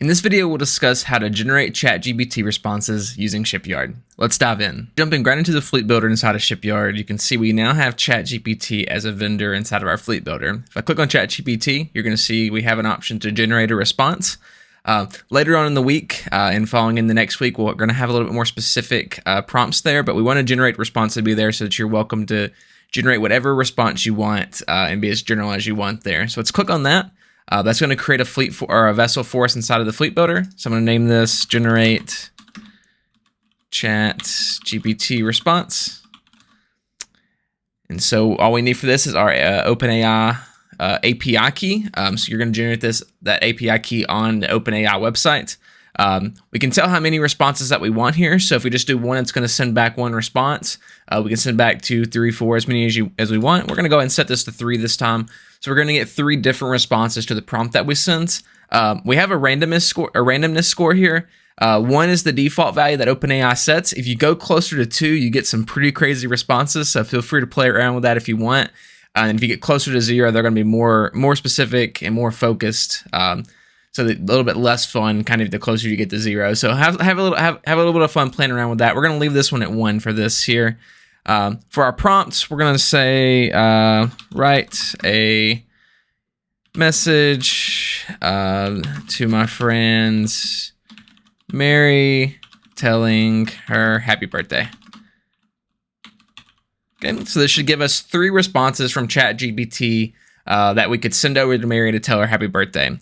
In this video, we'll discuss how to generate ChatGPT responses using Shipyard. Let's dive in. Jumping right into the fleet builder inside of Shipyard, you can see we now have ChatGPT as a vendor inside of our fleet builder. If I click on ChatGPT, you're going to see we have an option to generate a response. Later on in the week and following in the next week, we're going to have a little bit more specific prompts there, but we want to generate response to be there so that you're welcome to generate whatever response you want and be as general as you want there. So let's click on that. That's going to create a fleet or a vessel for us inside of the fleet builder. So I'm going to name this generate ChatGPT response. And so all we need for this is our OpenAI API key. So you're going to generate that API key on the OpenAI website. We can tell how many responses that we want here. So if we just do one, it's going to send back one response. We can send back 2, 3, 4, as many as we want. We're going to go ahead and set this to 3 this time. So we're going to get 3 different responses to the prompt that we sent. We have a randomness score here. 1 is the default value that OpenAI sets. If you go closer to 2, you get some pretty crazy responses. So feel free to play around with that if you want. And if you get closer to 0, they're going to be more specific and more focused. So a little bit less fun, kind of the closer you get to 0. So have a little bit of fun playing around with that. We're going to leave this one at 1 for this here. For our prompts, we're going to say write a message to my friend Mary, telling her happy birthday. Okay, so this should give us 3 responses from ChatGPT that we could send over to Mary to tell her happy birthday.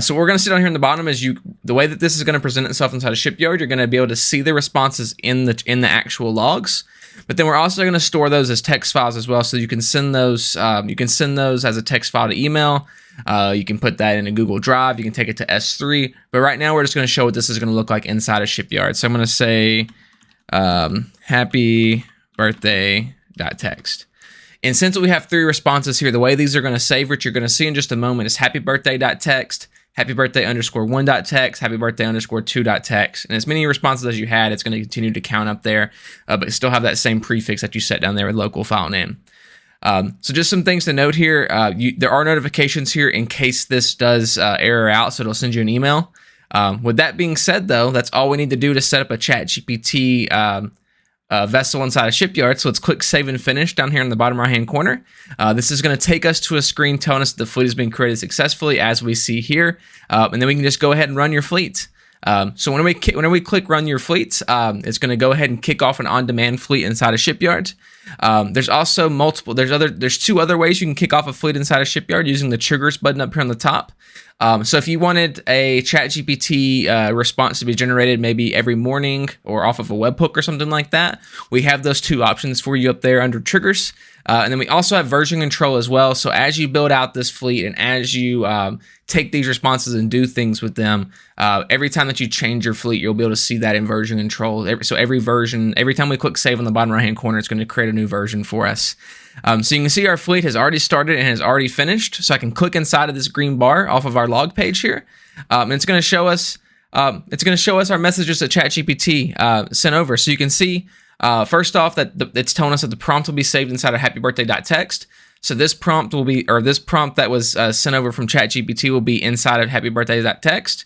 So what we're going to see down here in the bottom is the way that this is going to present itself inside of Shipyard, you're going to be able to see the responses in the actual logs. But then we're also going to store those as text files as well, so you can send those. You can send those as a text file to email. You can put that in a Google Drive. You can take it to S3. But right now, we're just going to show what this is going to look like inside of Shipyard. So I'm going to say happy birthday.text. And since we have 3 responses here, the way these are going to save, which you're going to see in just a moment, is happy birthday.text, happy birthday _1.text, happy birthday _2.text. And as many responses as you had, it's going to continue to count up there, but still have that same prefix that you set down there with local file name. So just some things to note here. There are notifications here in case this does error out, so it'll send you an email. With that being said, though, that's all we need to do to set up a ChatGPT vessel inside of Shipyard. So let's click Save and Finish down here in the bottom right hand corner. This is going to take us to a screen telling us that the fleet has been created successfully, as we see here, and then we can just go ahead and run your fleet. So when we click Run Your Fleet, it's going to go ahead and kick off an on-demand fleet inside of Shipyard. There's also there's 2 other ways you can kick off a fleet inside of Shipyard using the triggers button up here on the top. So if you wanted a ChatGPT response to be generated maybe every morning or off of a webhook or something like that, we have those 2 options for you up there under triggers. And then we also have version control as well. So as you build out this fleet and as you take these responses and do things with them, every time that you change your fleet, you'll be able to see that in version control. So every time we click save on the bottom right hand corner, it's going to create a new version for us. So you can see our fleet has already started and has already finished. So I can click inside of this green bar off of our log page here, and it's going to show us our messages that ChatGPT sent over. So you can see first off that it's telling us that the prompt will be saved inside of happybirthday.text. So this prompt that was sent over from ChatGPT will be inside of happybirthday.text.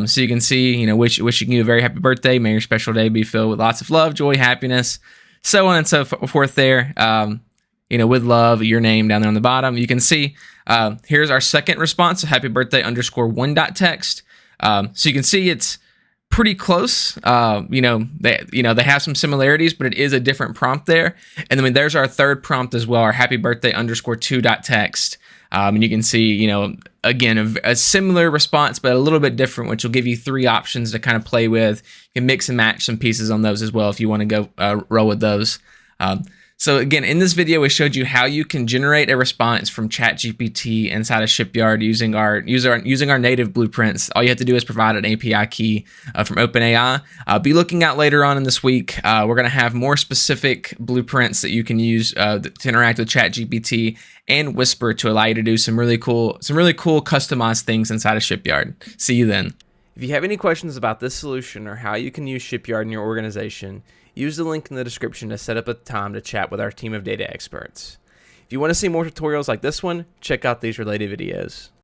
So you can see, wishing you a very happy birthday, may your special day be filled with lots of love, joy, happiness, so on and so forth there. With love, your name down there on the bottom. You can see here's our second response, happy birthday _1.text. So you can see it's pretty close. They have some similarities, but it is a different prompt there. And then there's our third prompt as well, our happy birthday _2.text. And you can see, again, a similar response, but a little bit different, which will give you 3 options to kind of play with. You can mix and match some pieces on those as well if you want to go roll with those. So again, in this video, we showed you how you can generate a response from ChatGPT inside of Shipyard using our native blueprints. All you have to do is provide an API key from OpenAI. Be looking out later on in this week. We're going to have more specific blueprints that you can use to interact with ChatGPT and Whisper to allow you to do some really cool customized things inside of Shipyard. See you then. If you have any questions about this solution or how you can use Shipyard in your organization, use the link in the description to set up a time to chat with our team of data experts. If you want to see more tutorials like this one, check out these related videos.